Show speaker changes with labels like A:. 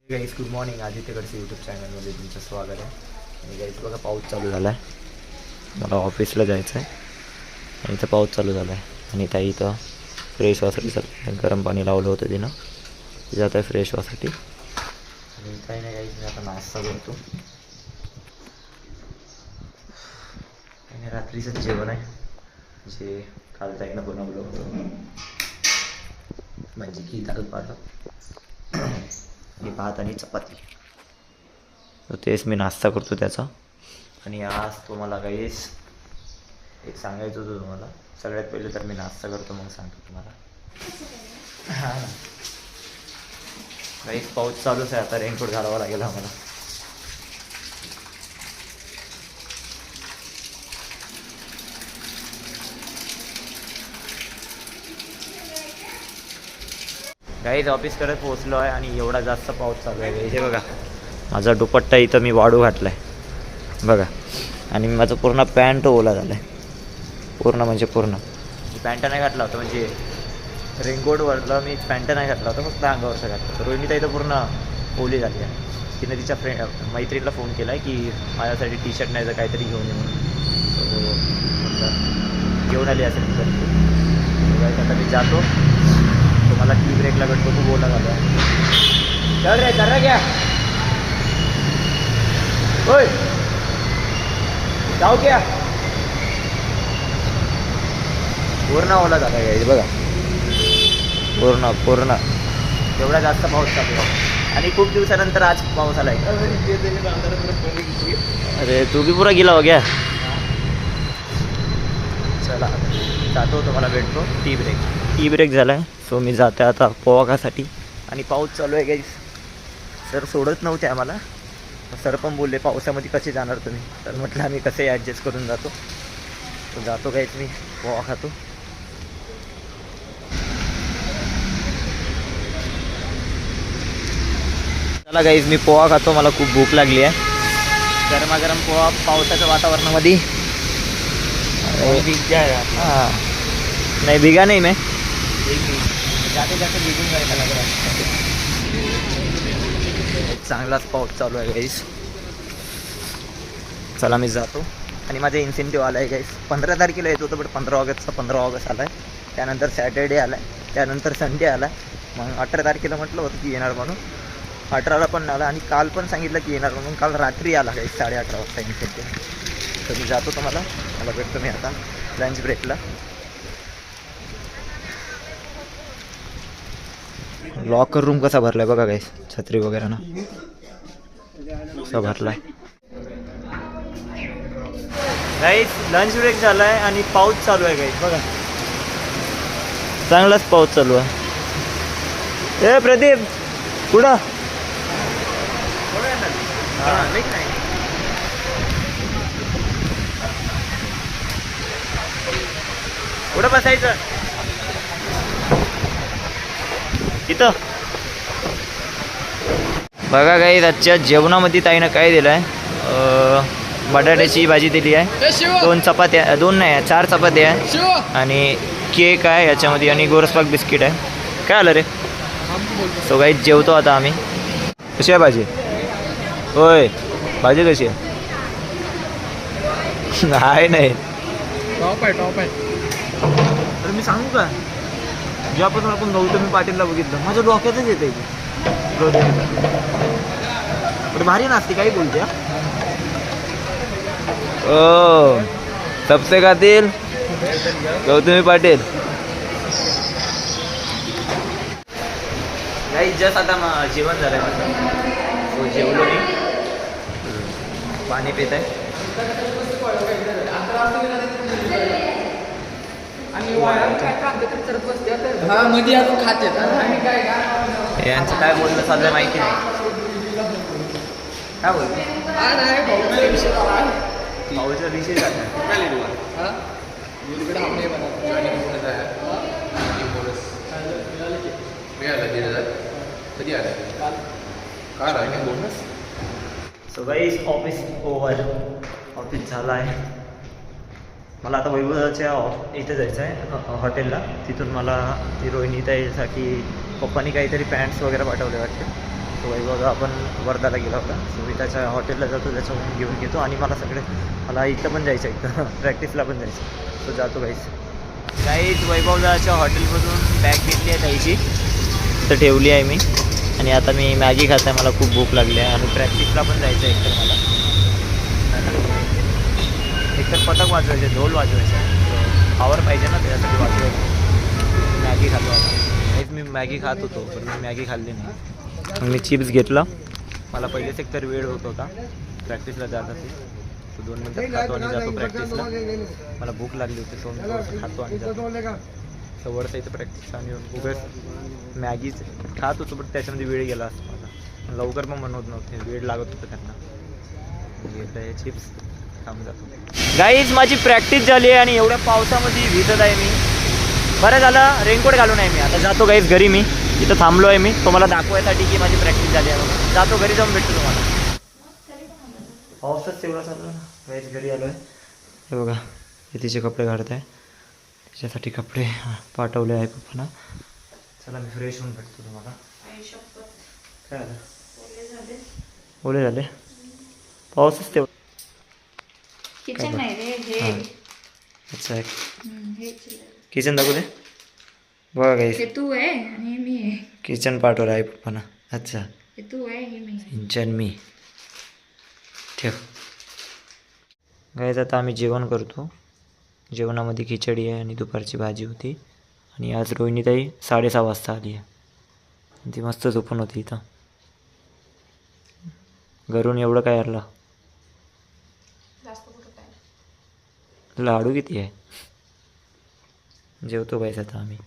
A: Guys good morning. आदित्यकडचे YouTube चॅनलमध्ये तुमचं स्वागत आहे. आणि गाईज बघा पाऊस चालू झाला आहे. मला ऑफिसला जायचं आहे आणि इथं पाऊस चालू झाला आहे. आणि त्या इथं फ्रेश व्हासाठी चाललं गरम पाणी लावलं होतं तिनं, ते जात आहे फ्रेश व्हासाठी. आणि काही नाही गाईज, मी आता नाश्ता करतो आणि रात्रीचं जेवण आहे जे काल ताईनं बनवलं होतं, म्हणजे की दाल पालक आणि भात आणि चपाती. तर तेच मी नाश्ता करतो त्याचा. आणि आज तुम्हाला काहीच एक सांगायचं होतं तुम्हाला. सगळ्यात पहिले तर मी नाश्ता करतो, मग सांगतो तुम्हाला. हां काहीच पाऊस चालूच आहे, आता रेनकोट घालावा लागेल आम्हाला. काहीच ऑफिसकडे पोहोचलो आहे आणि एवढा जास्त पाऊस चालू आहे. हे बघा माझा दुपट्टा इथं मी वाळू घातला आहे बघा. आणि माझं पूर्ण पॅन्ट ओला झाला आहे, पूर्ण म्हणजे पूर्ण. पॅन्ट नाही घातला होता, म्हणजे रेनकोटवरला मी पॅन्ट नाही घातला होता, फक्त अंगावरचा घातला होता. रोहिणी तर इथं पूर्ण ओली झाली आहे. तिने तिच्या मैत्रिणीला फोन केला आहे की माझ्यासाठी टी शर्ट नाही तर काहीतरी घेऊन येऊन. घेऊन आली असेल तिकडे. आता मी जातो, तुम्हाला टी ब्रेकला भेटतो. खूप ओला झाला आहे. चल रे कर रे क्या होय जाऊ क्या. पूर्ण ओला झाला आहे बघा, पूर्ण पूर्ण एवढा जास्त पाऊस चालू आहे. आणि खूप दिवसानंतर आज पाऊस आला आहे. अरे तू बी पुरा गेला हो गया. चला जातो, तुम्हाला भेटतो. टी ब्रेक झाला आहे, सो मी जाते आता पोवाकासाठी. आणि पाऊस चालू आहे गाईस. सर सोडत नव्हते आम्हाला. सर पण बोलले पावसामध्ये कसे जाणार तुम्ही, तर म्हटलं आम्ही कसे ॲडजस्ट करून जातो. तो जातो गाईस, मी पोहा खातो. चला गाईस मी पोहा खातो, मला खूप भूक लागली आहे. गरमागरम पोहा पावसाच्या वातावरणामध्ये. हां नाही भिगा नाही, मैं जाते जाते भिजून जायला लागला. चांगलाच पाऊस चालू आहे गाईस. चला मी जातो. आणि माझा इन्सेंटिव्ह आला आहे गाईस. 15 तारखेला येत होतं, बट 15 ऑगस्ट आला आहे. त्यानंतर सॅटर्डे आला आहे, त्यानंतर संडे आला आहे. मग 18 तारखेला म्हटलं होतं की येणार म्हणून. 18ला पण आला आणि काल पण सांगितलं की येणार म्हणून. काल रात्री आला गाईस 8:30 वाजता इन्सेंटिव्ह. तर मी जातो, मला भेटतो मी आता लंच ब्रेकला. लॉकर रूम कसा भरलाय बघा गाईस, छत्री वगैरे ना कसा भरलाय गाईस. लंच ब्रेक झालाय आणि पाऊस चालू आहे गाईस बघा. चांगलाच पाऊस चालू आहे. ए प्रदीप कुठं कुठं बसायचं इथं बघा गाईस. आजच्या जेवणामध्ये ताईनं काय दिलं आहे, बटाट्याची भाजी दिली आहे, 2 चपात्या, 2 नाही 4 चपात्या आहे, आणि केक आहे याच्यामध्ये, आणि गोरसपाक बिस्किट आहे. काय आलं रे. सो गाईस जेवतो आता आम्ही. कशी आहे भाजी. होय भाजी कशी आहे. नाही
B: टॉप आहे.
A: तर मी सांगू का, जेव्हापासून आपण गौतमी पाटीलला बघितलं माझ्या डोक्यातच येतं इथे. पण भारी नाचते, काही बोलते. ओ सबसे खातील गौतमी पाटील. काही जस्ट आता जेवण झालंय माझं. तो जेवलो मी, पाणी पित आहे.
B: मध्ये अजून खाते.
A: यांचं काय बोलणं चाललंय माहिती नाही. काय बोलतो भाऊचा विषय झाला. So guys office over. Office झाला आहे. मला आता वैभवाच्या इथे जायचं आहे हॉटेलला. तिथून मला ती रोहिणी ताईसाठी पप्पानी काहीतरी पॅन्ट्स वगैरे पाठवले वाटते. तो वैभव आपण वर्धाला गेला होता. सो मी त्याच्या हॉटेलला जातो, त्याच्याकडून घेऊन घेतो आणि मला इथं पण जायचं आहे, इथं प्रॅक्टिसला पण जायचं. तो जातो काहीच वैभवदाच्या हॉटेलमधून बॅग घेतली आहे त्याची, इथं ठेवली आहे मी. आणि आता मी मॅगी खात आहे, मला खूप भूक लागली आहे आणि प्रॅक्टिसला पण जायचं आहे एकतर मला. एकतर पथक वाजवायचे, ढोल वाजवायचं, पावर पाहिजे ना त्याच्यासाठी वाजवायचं. मॅगी खातो आता. मी मॅगी खात होतो पण मी मॅगी खाल्ली नाही. मग मी चिप्स घेतला. मला पहिलेच एकतर वेळ होत होता प्रॅक्टिसला जात असेल, तो 2 मिनटात खातो आणि जातो प्रॅक्टिसला. मला भूक लागली होती, तो मी खातो आणि जातो. सवडचं इथं प्रॅक्टिस आणि उगाच मॅगीच खात होतो, पण त्याच्यामध्ये वेळ गेला असतो माझा. लवकर पण बनवत नव्हते, वेळ लागत होतं त्यांना. घेत आहे चिप्स, थांब जातो. गाईज माझी प्रॅक्टिस झाली आहे आणि एवढ्या पावसामध्ये भिजत आहे मी. बरं झालं रेनकोट घालून आहे मी. आता जातो गाईज घरी. मी इथं थांबलो आहे मी तुम्हाला दाखवायसाठी की माझी प्रॅक्टिस झाली आहे म्हणून. जातो घरी, जाऊन भेटतो तुम्हाला. पावसाच तेवढा चालू ना गाईज. घरी आलो आहे. हे बघा हे तिचे कपडे काढत आहे, त्याच्यासाठी कपडे पाठवले आहे पप्पांना. चला मी फ्रेश होऊन भेटतो तुम्हाला. काय झालं? ओले झाले. पाऊसच तेवढा.
C: किचन नाही रे हे.
A: अच्छा
C: हे
A: किचन दाखवू दे. बघा काही
C: हे तू आहे आणि मी आहे.
A: किचन पाठवलं आहे पप्पांना. अच्छा
C: हे तू आहे हे मी.
A: किचन मी ठेव. गाईज आता आम्ही जेवण करतो. जेवणामध्ये खिचडी आहे आणि दुपारची भाजी होती. आणि आज रोहिणीताई 6:30 वाजता आली आहे. ती मस्त झोपून होती इथं. घरून एवढं काय आलं. लाडू किती आहे. जेवतो गाईज आता आम्ही.